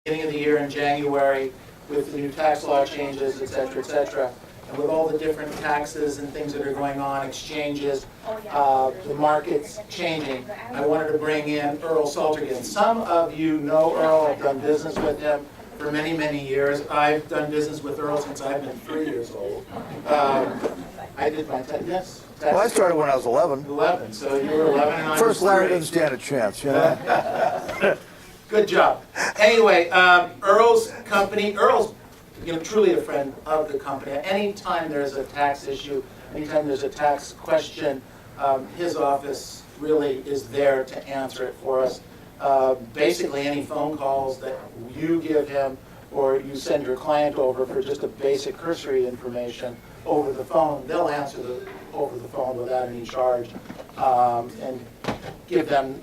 beginning of the year in January with the new tax law changes, et cetera, et cetera. And with all the different taxes and things that are going on, exchanges, the market's changing. I wanted to bring in Earl Salter again. Some of you know Earl. I've done business with him for many, many years. I've done business with Earl since I've been 3 years old. I did my yes. Well, I started when I was 11. 11, so you were 11 and I was First Larry 3. didn't stand a chance, you know. Good job. Anyway, Earl's company, Earl's truly a friend of the company. Anytime there's a tax issue, anytime there's a tax question, his office really is there to answer it for us. Basically, any phone calls that you give him or you send your client over for just a basic cursory information over the phone, they'll answer over the phone without any charge and give them,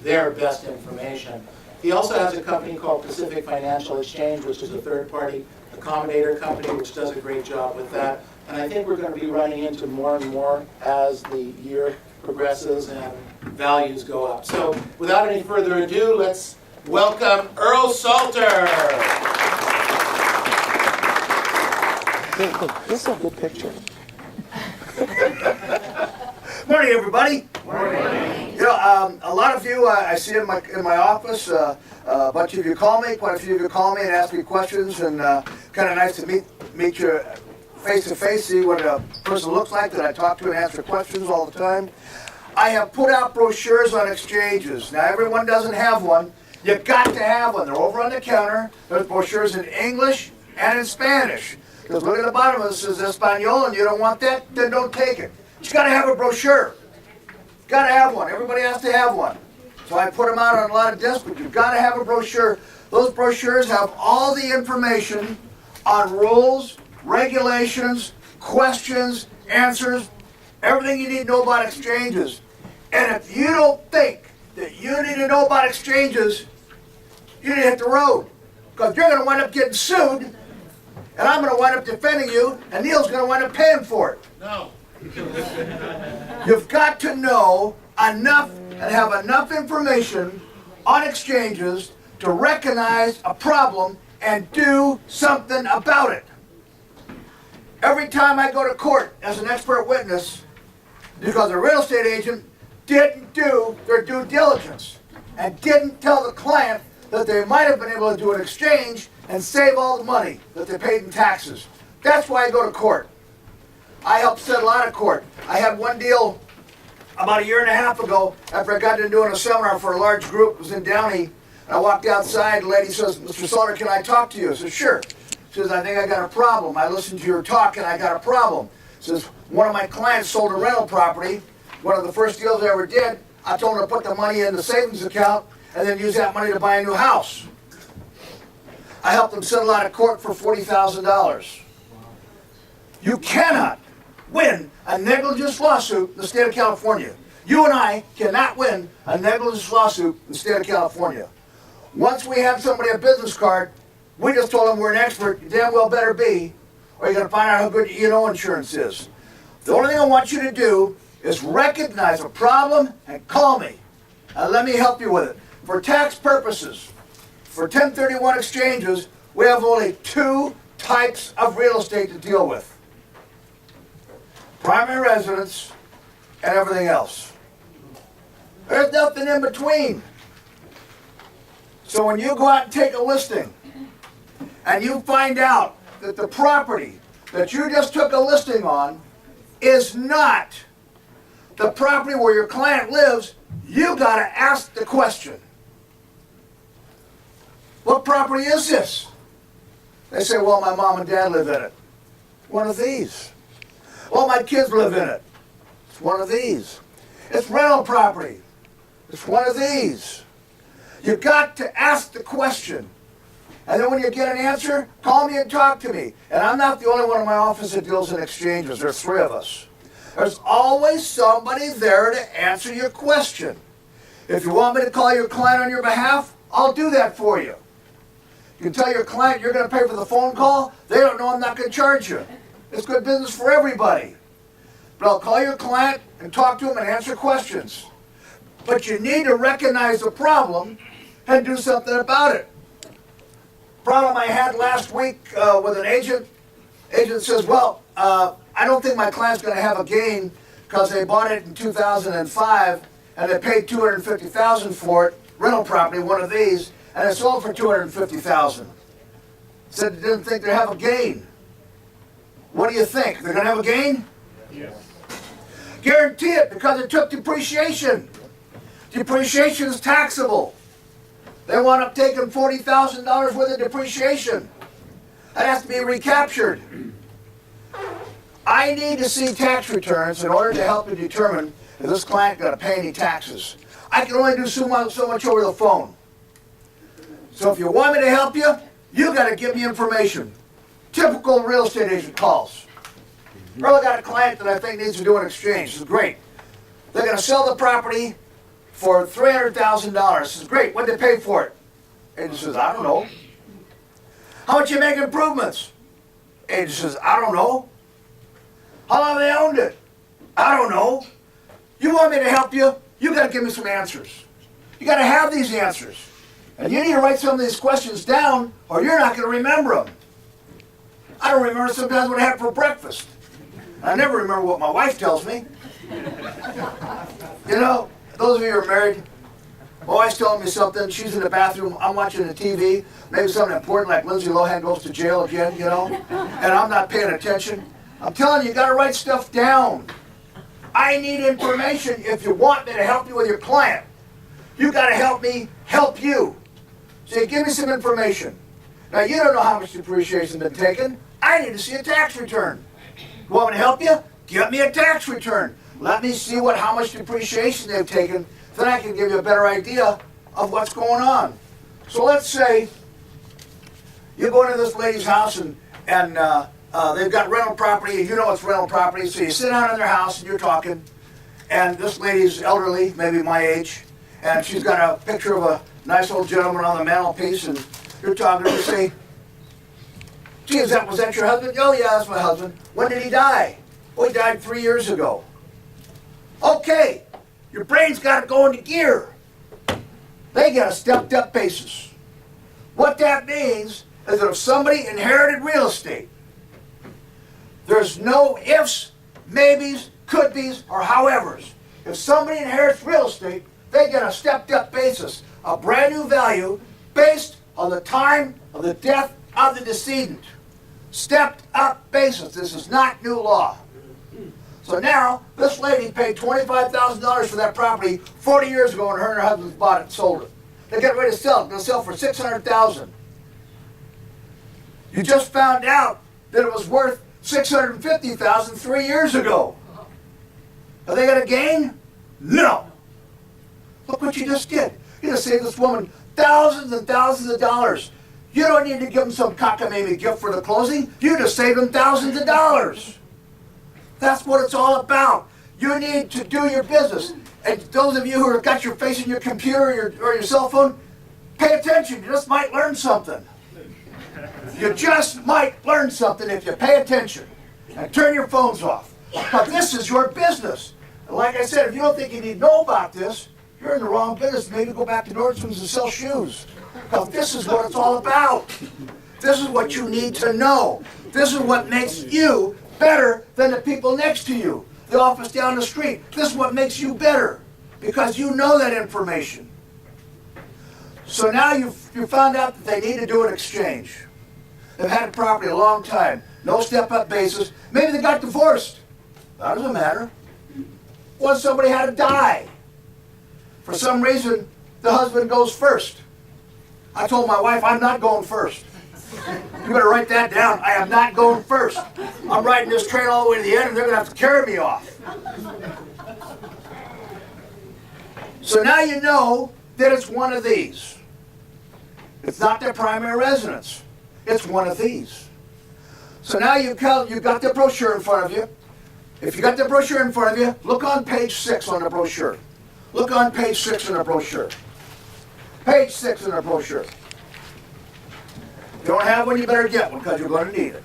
their best information. He also has a company called Pacific Financial Exchange, which is a third-party accommodator company, which does a great job with that. And I think we're going to be running into more and more as the year progresses and values go up. So without any further ado, let's welcome Earl Salter. This is a good picture. Morning, everybody. Morning. You know, a lot of you I see in my office. A bunch of you call me. Quite a few of you call me and ask me questions, and kind of nice to meet you face to face, see what a person looks like that I talk to and answer questions all the time. I have put out brochures on exchanges. Now, everyone doesn't have one. You've got to have one. They're over on the counter. There's brochures in English and in Spanish. Because look at the bottom of it, it says Espanol, and you don't want that, then don't take it. You got to have a brochure. Got to have one. Everybody has to have one. So I put them out on a lot of desks, but you've got to have a brochure. Those brochures have all the information on rules, regulations, questions, answers, everything you need to know about exchanges. And if you don't think that you need to know about exchanges, you need to hit the road. Because you're going to wind up getting sued, and I'm going to wind up defending you, and Neil's going to wind up paying for it. No. You've got to know enough and have enough information on exchanges to recognize a problem and do something about it. Every time I go to court as an expert witness, because a real estate agent didn't do their due diligence and didn't tell the client that they might have been able to do an exchange and save all the money that they paid in taxes. That's why I go to court. I helped settle out of court. I had one deal about 1.5 years ago after I got into doing a seminar for a large group. It was in Downey. I walked outside, the lady says, "Mr. Salter, can I talk to you?" I said, "Sure." She says, "I think I got a problem. I listened to your talk and I got a problem." Says, "One of my clients sold a rental property. One of the first deals I ever did, I told him to put the money in the savings account and then use that money to buy a new house." I helped them settle out of court for $40,000. You cannot win a negligence lawsuit in the state of California. You and I cannot win a negligence lawsuit in the state of California. Once we have somebody a business card, we just told them we're an expert. You damn well better be, or you're going to find out how good your insurance is. The only thing I want you to do is recognize a problem and call me, and let me help you with it. For tax purposes, for 1031 exchanges, we have only 2 types of real estate to deal with: primary residence and everything else. There's nothing in between. So when you go out and take a listing and you find out that the property that you just took a listing on is not the property where your client lives, you got to ask the question, what property is this? They say, "Well, my mom and dad live in it." One of these. "Well, my kids live in it." It's one of these. It's rental property. It's one of these. You got to ask the question. And then when you get an answer, call me and talk to me. And I'm not the only one in my office that deals in exchanges. There's 3 of us. There's always somebody there to answer your question. If you want me to call your client on your behalf, I'll do that for you. You can tell your client you're going to pay for the phone call. They don't know I'm not going to charge you. It's good business for everybody. But I'll call your client and talk to him and answer questions. But you need to recognize the problem and do something about it. Problem I had last week with an agent. Agent says, well, I don't think my client's going to have a gain because they bought it in 2005 and they paid $250,000 for it, rental property, one of these, and it sold for $250,000. Said they didn't think they'd have a gain. What do you think? They're going to have a gain? Yes. Guarantee it, because it took depreciation. Depreciation is taxable. They wound up taking $40,000 worth of depreciation. That has to be recaptured. I need to see tax returns in order to help me determine if this client got to pay any taxes. I can only do so much over the phone. So if you want me to help you, you got to give me information. Typical real estate agent calls. Earl, got a client that I think needs to do an exchange. This is great. They're going to sell the property for $300,000. This is great. What did they pay for it? Agent says, I don't know. How much you make improvements? Agent says, I don't know. How long have they owned it? I don't know. You want me to help you? You got to give me some answers. You got to have these answers. And you need to write some of these questions down or you're not going to remember them. I don't remember sometimes what I had for breakfast. I never remember what my wife tells me. You know, those of you who are married, my wife's telling me something, she's in the bathroom, I'm watching the TV, maybe something important like Lindsay Lohan goes to jail again, you know, and I'm not paying attention. I'm telling you, you got to write stuff down. I need information if you want me to help you with your client. You got to help me help you. So give me some information. Now, you don't know how much depreciation has been taken. I need to see a tax return. You want me to help you? Get me a tax return. Let me see how much depreciation they've taken. Then I can give you a better idea of what's going on. So let's say you go into this lady's house and they've got rental property. You know it's rental property. So you sit down in their house and you're talking. And this lady's elderly, maybe my age. And she's got a picture of a nice old gentleman on the mantelpiece. And you're talking to her and say, gee, was that your husband? Oh, yeah, that's my husband. When did he die? Oh, he died 3 years ago. Okay, your brain's got to go into gear. They get a stepped up basis. What that means is that if somebody inherited real estate, there's no ifs, maybes, could be's, or howevers. If somebody inherits real estate, they get a stepped up basis, a brand new value based on the time of the death of the decedent. Stepped up basis. This is not new law. So now, this lady paid $25,000 for that property 40 years ago when her and her husband bought it and sold it. They got ready to sell it. They'll sell for $600,000. You just found out that it was worth $650,000 3 years ago. Are they going to gain? No. Look what you just did. You just saved this woman thousands and thousands of dollars. You don't need to give them some cockamamie gift for the closing. You just saved them thousands of dollars. That's what it's all about. You need to do your business. And those of you who have got your face in your computer or your cell phone, pay attention. You just might learn something. You just might learn something if you pay attention. And turn your phones off. But this is your business. And like I said, if you don't think you need to know about this, you're in the wrong business. Maybe go back to Nordstrom's and sell shoes. Because this is what it's all about. This is what you need to know. This is what makes you better than the people next to you, the office down the street. This is what makes you better, because you know that information. So now you found out that they need to do an exchange. They've had a property a long time, no step-up basis. Maybe they got divorced. That doesn't matter. What if somebody had to die? For some reason, the husband goes first. I told my wife, I'm not going first. You better write that down. I am not going first. I'm riding this train all the way to the end, and they're going to have to carry me off. So now you know that it's one of these. It's not their primary residence. It's one of these. So now you've got the brochure in front of you. If you got the brochure in front of you, look on page 6 on the brochure. Look on page 6 in the brochure. Page 6 in the brochure. If you don't have one, you better get one because you're going to need it.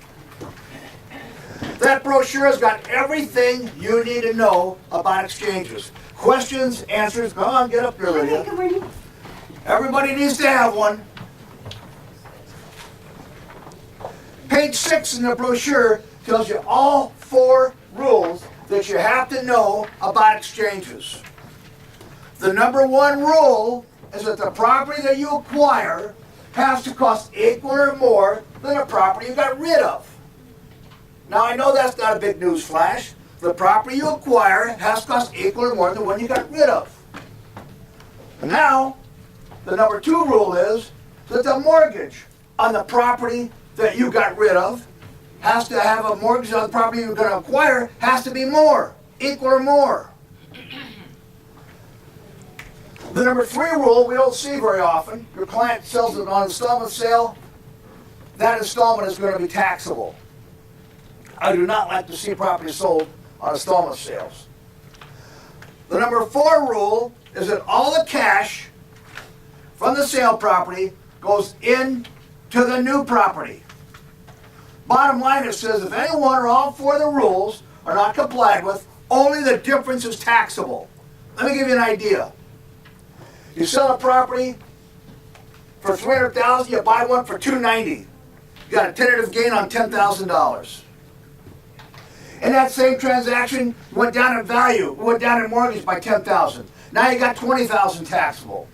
That brochure has got everything you need to know about exchanges. Questions, answers. Come on, get up here, Lydia. Good morning. Everybody needs to have one. Page 6 in the brochure tells you all 4 rules that you have to know about exchanges. The number 1 rule is that the property that you acquire has to cost equal or more than the property you got rid of. Now I know that's not a big news flash. The property you acquire has to cost equal or more than the one you got rid of. And now, the number 2 rule is that the mortgage on the property that you got rid of has to have a mortgage on the property you're going to acquire has to be more, equal or more. The number 3 rule we don't see very often. Your client sells it on installment sale. That installment is going to be taxable. I do not like to see property sold on installment sales. The number 4 rule is that all the cash from the sale property goes into the new property. Bottom line, it says if any one or all 4 of the rules are not complied with, only the difference is taxable. Let me give you an idea. You sell a property for $300,000, you buy one for $290,000. You got a tentative gain on $10,000. In that same transaction, you went down in value, went down in mortgage by $10,000. Now you got $20,000 taxable.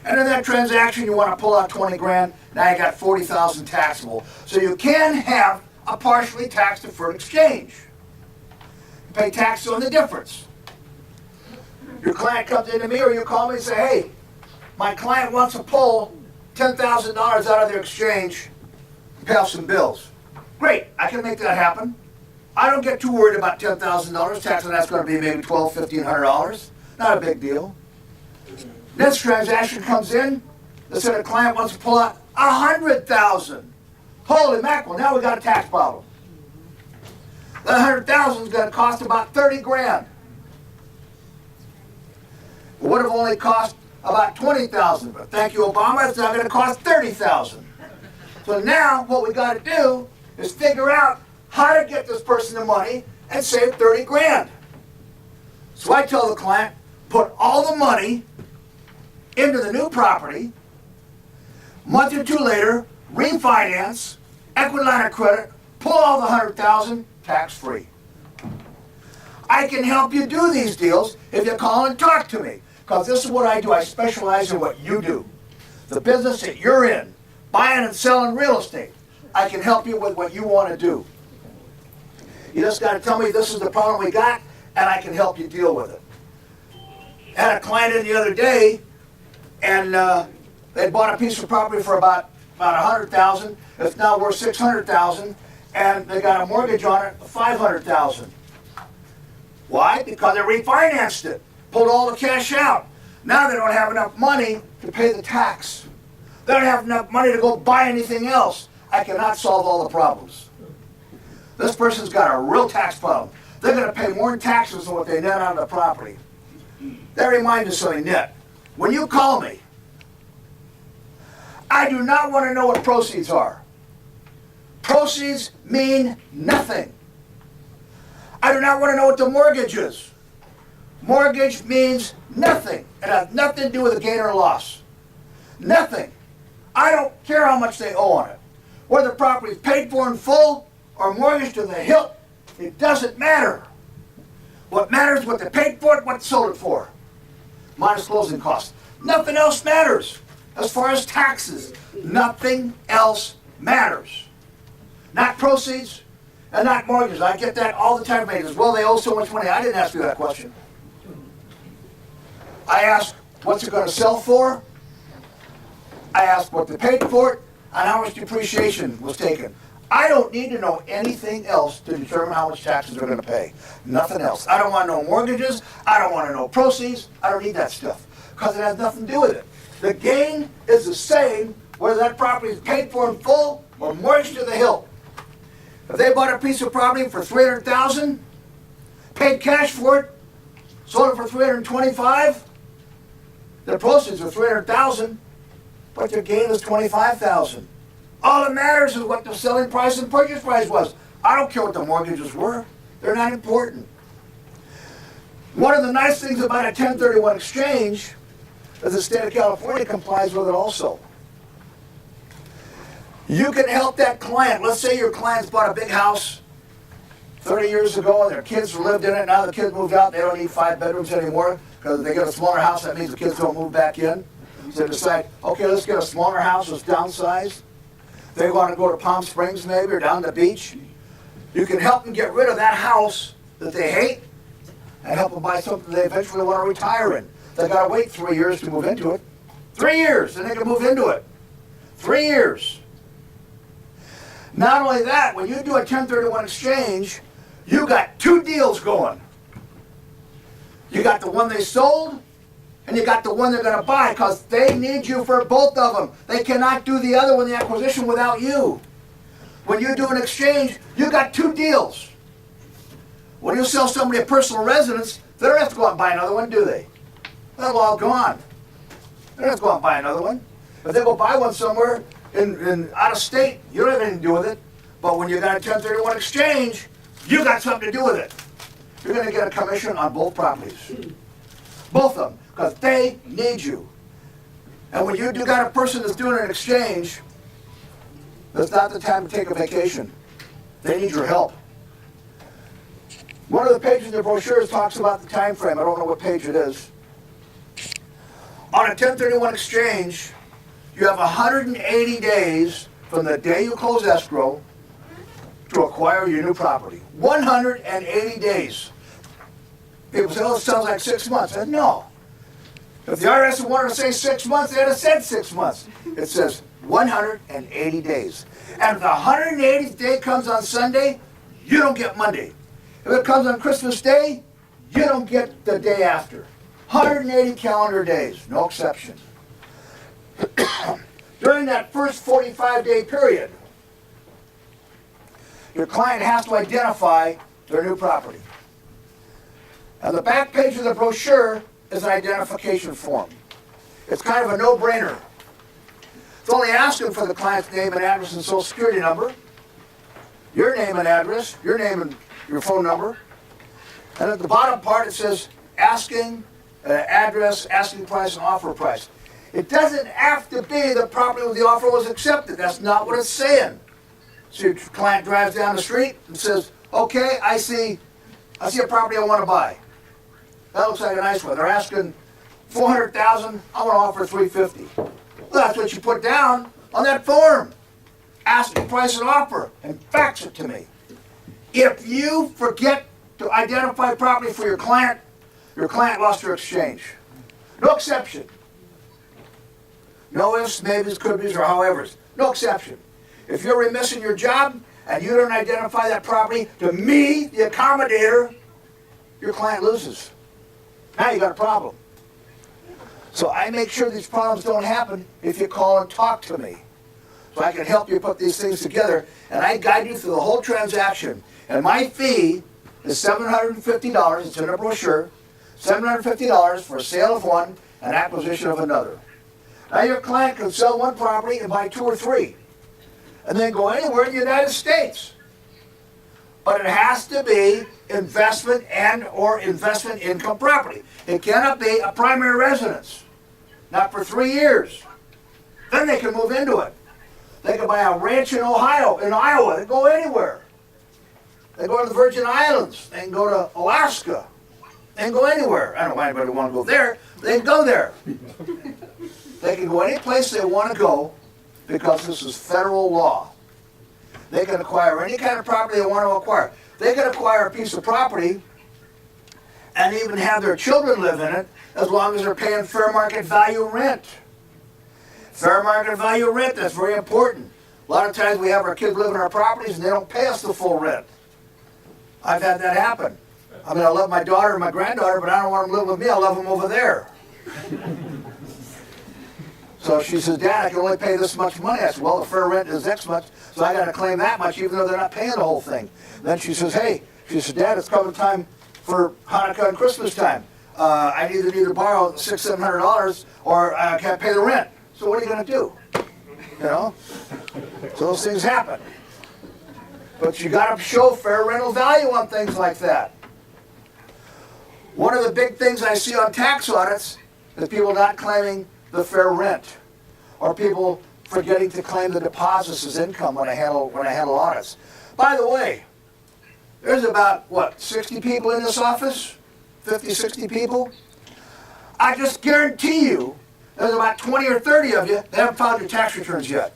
And in that transaction, you want to pull out 20 grand. Now you got 40,000 taxable. So you can have a partially tax-deferred exchange. You pay taxes on the difference. Your client comes into me or you call me and say, hey, my client wants to pull $10,000 out of their exchange and pay off some bills. Great, I can make that happen. I don't get too worried about $10,000. Tax on that's going to be maybe $1,200, $1,500. Not a big deal. Next transaction comes in. Let's say the client wants to pull out $100,000. Holy mackerel! Now we got a tax problem. That $100,000 is going to cost about 30 grand. It would have only cost about 20,000, but thank you, Obama, it's now going to cost 30,000. So now what we got to do is figure out how to get this person the money and save 30 grand. So I tell the client, put all the money into the new property. A month or 2 later, refinance, equity line of credit, pull all the 100,000, tax-free. I can help you do these deals if you call and talk to me, because this is what I do. I specialize in what you do. The business that you're in, buying and selling real estate. I can help you with what you want to do. You just got to tell me this is the problem we got, and I can help you deal with it. I had a client in the other day, and they bought a piece of property for about $100,000. It's now worth $600,000, and they got a mortgage on it of $500,000. Why? Because they refinanced it, pulled all the cash out. Now they don't have enough money to pay the tax. They don't have enough money to go buy anything else. I cannot solve all the problems. This person's got a real tax problem. They're going to pay more in taxes than what they net out of the property. That reminds me of something, Net. When you call me, I do not want to know what proceeds are. Proceeds mean nothing. I do not want to know what the mortgage is. Mortgage means nothing. It has nothing to do with a gain or loss. Nothing. I don't care how much they owe on it. Whether the property is paid for in full or mortgaged to the hilt, it doesn't matter. What matters is what they paid for it, what they sold it for. Minus closing costs. Nothing else matters. As far as taxes, nothing else matters. Not proceeds and not mortgages. I get that all the time. As well, they owe so much money. I didn't ask you that question. I asked, what's it going to sell for? I asked what they paid for it and how much depreciation was taken. I don't need to know anything else to determine how much taxes they're going to pay. Nothing else. I don't want to know mortgages. I don't want to know proceeds. I don't need that stuff because it has nothing to do with it. The gain is the same whether that property is paid for in full or mortgaged to the hilt. If they bought a piece of property for $300,000, paid cash for it, sold it for $325,000, their proceeds are $300,000, but their gain is $25,000. All that matters is what the selling price and purchase price was. I don't care what the mortgages were. They're not important. One of the nice things about a 1031 exchange that the state of California complies with it also. You can help that client. Let's say your client's bought a big house 30 years ago and their kids lived in it. Now the kids moved out. They don't need 5 bedrooms anymore because if they get a smaller house, that means the kids don't move back in. So they decide, okay, let's get a smaller house that's downsized. They want to go to Palm Springs maybe or down the beach. You can help them get rid of that house that they hate and help them buy something they eventually want to retire in. They got to wait 3 years to move into it. 3 years, and they can move into it. 3 years. Not only that, when you do a 1031 exchange, you got 2 deals going. You got the one they sold, and you got the one they're going to buy, because they need you for both of them. They cannot do the other one, the acquisition, without you. When you do an exchange, you got 2 deals. When you sell somebody a personal residence, they don't have to go out and buy another one, do they? They're all gone. They don't have to go out and buy another one. If they go buy one somewhere in out of state, you don't have anything to do with it. But when you got a 1031 exchange, you got something to do with it. You're going to get a commission on both properties. Both of them, because they need you. And when you do got a person that's doing an exchange, that's not the time to take a vacation. They need your help. One of the pages in the brochure talks about the time frame. I don't know what page it is. On a 1031 exchange, you have 180 days from the day you close escrow to acquire your new property. 180 days. People say, oh, it sounds like 6 months. I said, no. If the IRS wanted to say 6 months, they'd have said 6 months. It says 180 days. And if the 180th day comes on Sunday, you don't get Monday. If it comes on Christmas Day, you don't get the day after. 180 calendar days, no exception. During that first 45-day period, your client has to identify their new property. And the back page of the brochure is an identification form. It's kind of a no-brainer. It's only asking for the client's name and address and social security number, your name and address, your name and your phone number, and at the bottom part it says asking address, asking price, and offer price. It doesn't have to be the property where the offer was accepted. That's not what it's saying. So your client drives down the street and says, okay, I see a property I want to buy. That looks like a nice one. They're asking $400,000. I want to offer $350,000. Well, that's what you put down on that form. Asking price and offer, and fax it to me. If you forget to identify property for your client lost your exchange. No exception. No ifs, maybes, could be's, or howevers. No exception. If you're remiss in your job and you don't identify that property to me, the accommodator, your client loses. Now you got a problem. So I make sure these problems don't happen if you call and talk to me. So I can help you put these things together, and I guide you through the whole transaction. And my fee is $750, it's in a brochure, $750 for a sale of one and acquisition of another. Now your client can sell one property and buy 2 or 3, and then go anywhere in the United States. But it has to be investment and or investment income property. It cannot be a primary residence. Not for 3 years. Then they can move into it. They can buy a ranch in Ohio, in Iowa. They can go anywhere. They go to the Virgin Islands. They can go to Alaska. They can go anywhere. I don't know why anybody would want to go there. They can go there. They can go any place they want to go because this is federal law. They can acquire any kind of property they want to acquire. They can acquire a piece of property and even have their children live in it as long as they're paying fair market value rent. Fair market value rent, that's very important. A lot of times we have our kids live in our properties and they don't pay us the full rent. I've had that happen. I mean, I love my daughter and my granddaughter, but I don't want them to live with me. I love them over there. So she says, Dad, I can only pay this much money. I said, well, the fair rent is X much, so I got to claim that much even though they're not paying the whole thing. Then she says, hey, she said, Dad, it's coming time for Hanukkah and Christmas time. I either borrow $600, $700 or I can't pay the rent. So what are you going to do? You know? So those things happen. But you got to show fair rental value on things like that. One of the big things I see on tax audits is people not claiming the fair rent, or people forgetting to claim the deposits as income when I handle audits. By the way, there's about, what, 60 people in this office? 50, 60 people? I just guarantee you there's about 20 or 30 of you that haven't filed your tax returns yet.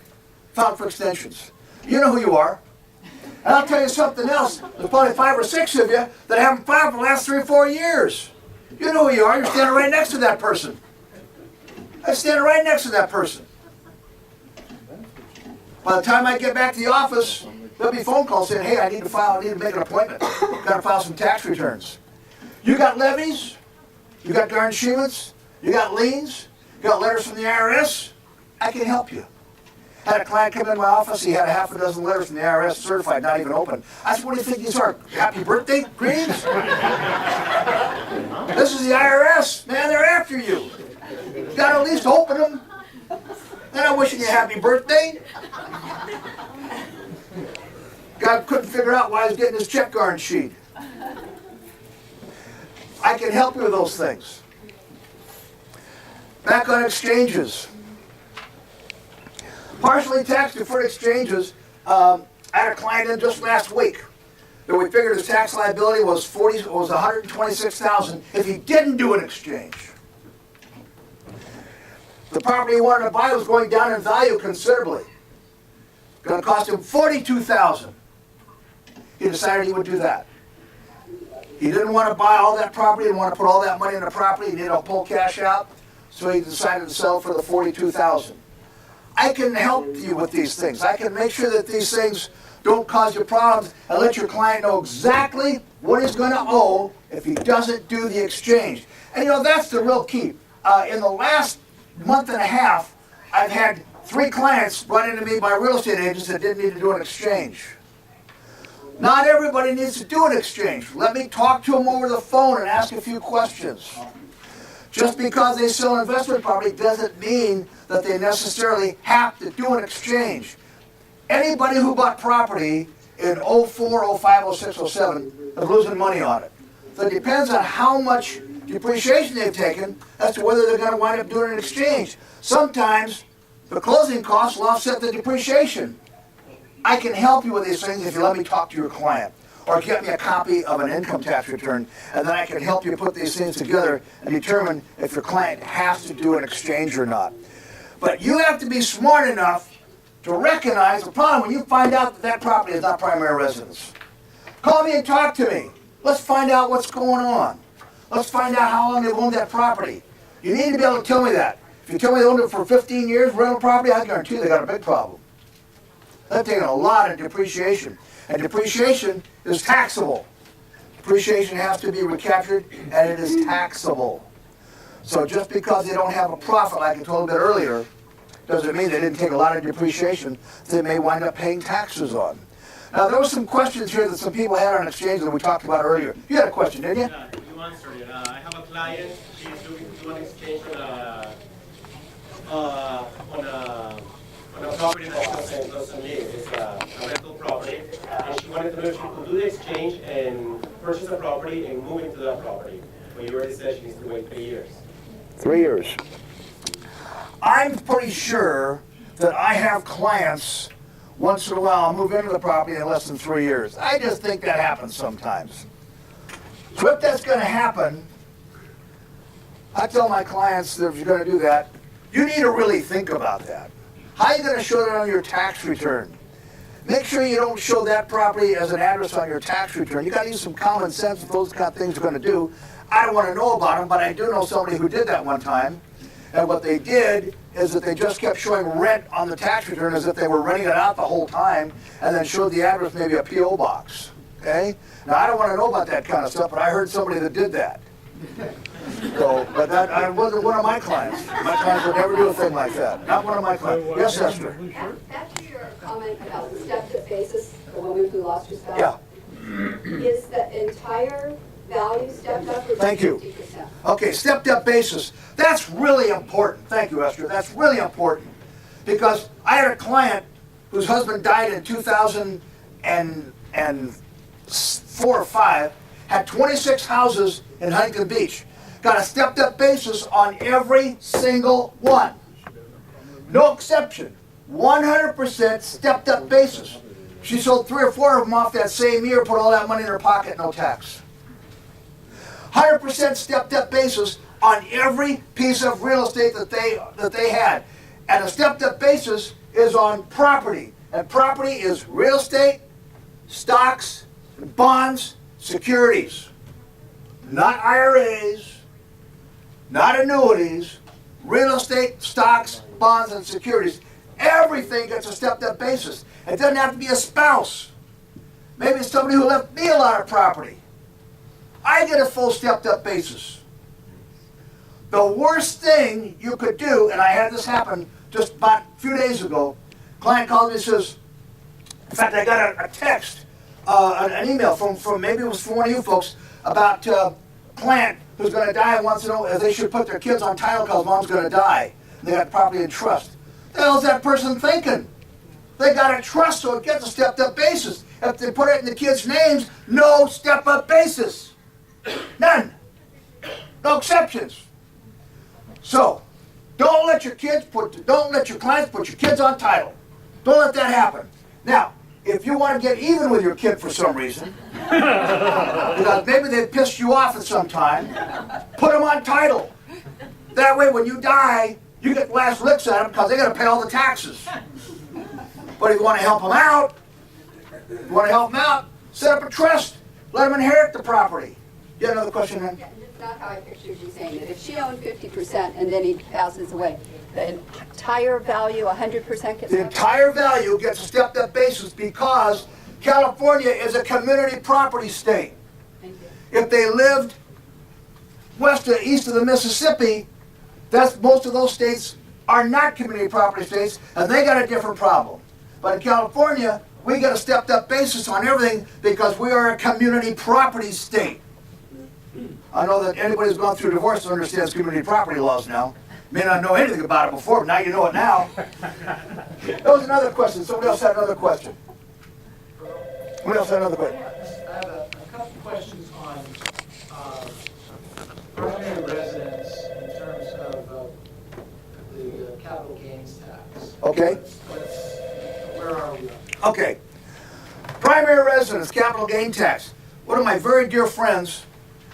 Filed for extensions. You know who you are. And I'll tell you something else. There's probably 5 or 6 of you that haven't filed for the last 3 or 4 years. You know who you are. You're standing right next to that person. I'm standing right next to that person. By the time I get back to the office, there'll be phone calls saying, hey, I need to make an appointment. Got to file some tax returns. You got levies? You got garnishments? You got liens? You got letters from the IRS? I can help you. Had a client come in my office, he had a half a dozen letters from the IRS certified, not even open. I said, what do you think these are? Happy birthday greetings? This is the IRS. Man, they're after you. You got to at least open them. They're not wishing you a happy birthday. God couldn't figure out why he was getting his check garnished. I can help you with those things. Back on exchanges. Partially tax deferred exchanges. I had a client in just last week that we figured his tax liability was $126,000 if he didn't do an exchange. The property he wanted to buy was going down in value considerably. Going to cost him $42,000. He decided he would do that. He didn't want to buy all that property, didn't want to put all that money in the property, he needed to pull cash out, so he decided to sell for the $42,000. I can help you with these things. I can make sure that these things don't cause you problems and let your client know exactly what he's going to owe if he doesn't do the exchange. And you know, that's the real key. In the last month and a half, I've had 3 clients brought into me by real estate agents that didn't need to do an exchange. Not everybody needs to do an exchange. Let me talk to them over the phone and ask a few questions. Just because they sell an investment property doesn't mean that they necessarily have to do an exchange. Anybody who bought property in 04, 05, 06, 07 is losing money on it. So it depends on how much depreciation they've taken as to whether they're going to wind up doing an exchange. Sometimes the closing costs will offset the depreciation. I can help you with these things if you let me talk to your client or get me a copy of an income tax return, and then I can help you put these things together and determine if your client has to do an exchange or not. But you have to be smart enough to recognize the problem when you find out that that property is not primary residence. Call me and talk to me. Let's find out what's going on. Let's find out how long they've owned that property. You need to be able to tell me that. If you tell me they owned it for 15 years, rental property, I guarantee you they got a big problem. They've taken a lot of depreciation. And depreciation is taxable. Depreciation has to be recaptured, and it is taxable. So just because they don't have a profit, like I told a bit earlier, doesn't mean they didn't take a lot of depreciation that they may wind up paying taxes on. Now, there were some questions here that some people had on exchange that we talked about earlier. You had a question, didn't you? Yeah, you answered it. I have a client, she's looking to do an exchange on a property that doesn't live. It's a rental property. And she wanted to know if she could do the exchange and purchase the property and move into that property. But you already said she needs to wait 3 years. 3 years. I'm pretty sure that I have clients once in a while move into the property in less than 3 years. I just think that happens sometimes. So if that's going to happen, I tell my clients that if you're going to do that, you need to really think about that. How are you going to show that on your tax return? Make sure you don't show that property as an address on your tax return. You got to use some common sense if those kind of things are going to do. I don't want to know about them, but I do know somebody who did that one time. And what they did is that they just kept showing rent on the tax return as if they were renting it out the whole time, and then showed the address, maybe a P.O. box. Okay? Now, I don't want to know about that kind of stuff, but I heard somebody that did that. So, but that wasn't one of my clients. My clients would never do a thing like that. Not one of my clients. Yes, Esther? After your comment about the stepped-up basis, the woman who lost her spouse, Yeah. is the entire value stepped up or Thank you. 50%? Okay, stepped up basis. That's really important. Thank you, Esther. That's really important. Because I had a client whose husband died in 2004 or 5, had 26 houses in Huntington Beach, got a stepped up basis on every single one. No exception. 100% stepped up basis. She sold 3 or 4 of them off that same year, put all that money in her pocket, no tax. 100% stepped up basis on every piece of real estate that they had. And a stepped up basis is on property. And property is real estate, stocks, bonds, securities. Not IRAs, not annuities, real estate, stocks, bonds, and securities. Everything gets a stepped up basis. It doesn't have to be a spouse. Maybe it's somebody who left me a lot of property. I get a full stepped up basis. The worst thing you could do, and I had this happen just about a few days ago, client called me and says, in fact, I got a text, an email from maybe it was from one of you folks about a client who's going to die and wants to know if they should put their kids on title because mom's going to die. And they got property in trust. The hell is that person thinking? They got a trust so it gets a stepped up basis. If they put it in the kids' names, no step up basis. None. No exceptions. So, don't let your clients put your kids on title. Don't let that happen. Now, if you want to get even with your kid for some reason, because maybe they pissed you off at some time, put them on title. That way, when you die, you get the last licks at them because they got to pay all the taxes. But if you want to help them out, set up a trust. Let them inherit the property. You have another question, man? Yeah, that's not how I pictured you saying it. If she owned 50% and then he passes away, the entire value, 100% gets... The entire value gets a stepped up basis because California is a community property state. Thank you. If they lived east of the Mississippi, most of those states are not community property states, and they got a different problem. But in California, we get a stepped up basis on everything because we are a community property state. I know that anybody who's gone through divorce understands community property laws now. May not know anything about it before, but now you know it now. That was another question. Somebody else had another question. Somebody else had another question. I have a couple questions on primary residence in terms of the capital gains tax. Okay. Where are we? Okay. Primary residence, capital gain tax. One of my very dear friends,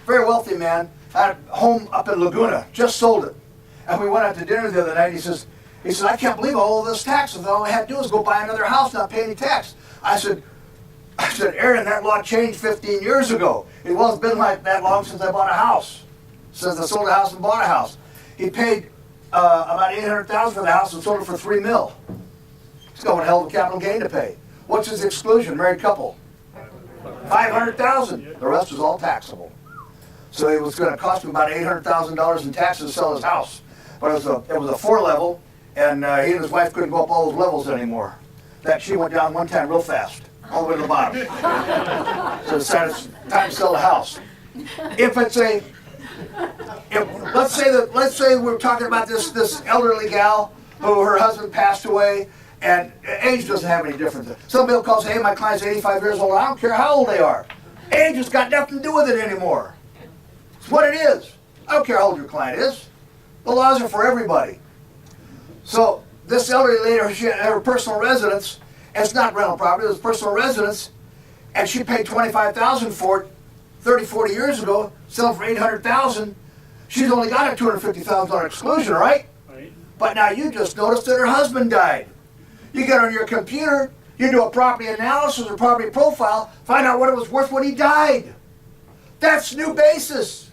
very wealthy man, had a home up in Laguna, just sold it. And we went out to dinner the other night. He says, I can't believe all of this taxes. All I had to do was go buy another house, not pay any tax. I said, Aaron, that law changed 15 years ago. It wasn't been like that long since I bought a house. Since I sold a house and bought a house. He paid about $800,000 for the house and sold it for $3 million. He's got a hell of a capital gain to pay. What's his exclusion? Married couple. $500,000. The rest was all taxable. So it was going to cost him about $800,000 in taxes to sell his house. But it was a 4-level, and he and his wife couldn't go up all those levels anymore. That she went down one time real fast, all the way to the bottom. So it's time to sell the house. Let's say we're talking about this elderly gal who her husband passed away, and age doesn't have any difference. Somebody will call and say, hey, my client's 85 years old. I don't care how old they are. Age has got nothing to do with it anymore. It's what it is. I don't care how old your client is. The laws are for everybody. So this elderly lady, she had her personal residence, and it's not rental property, it was personal residence, and she paid $25,000 for it 30, 40 years ago, selling for $800,000. She's only got a $250,000 exclusion, right? But now you just noticed that her husband died. You get on your computer, you do a property analysis or property profile, find out what it was worth when he died. That's new basis.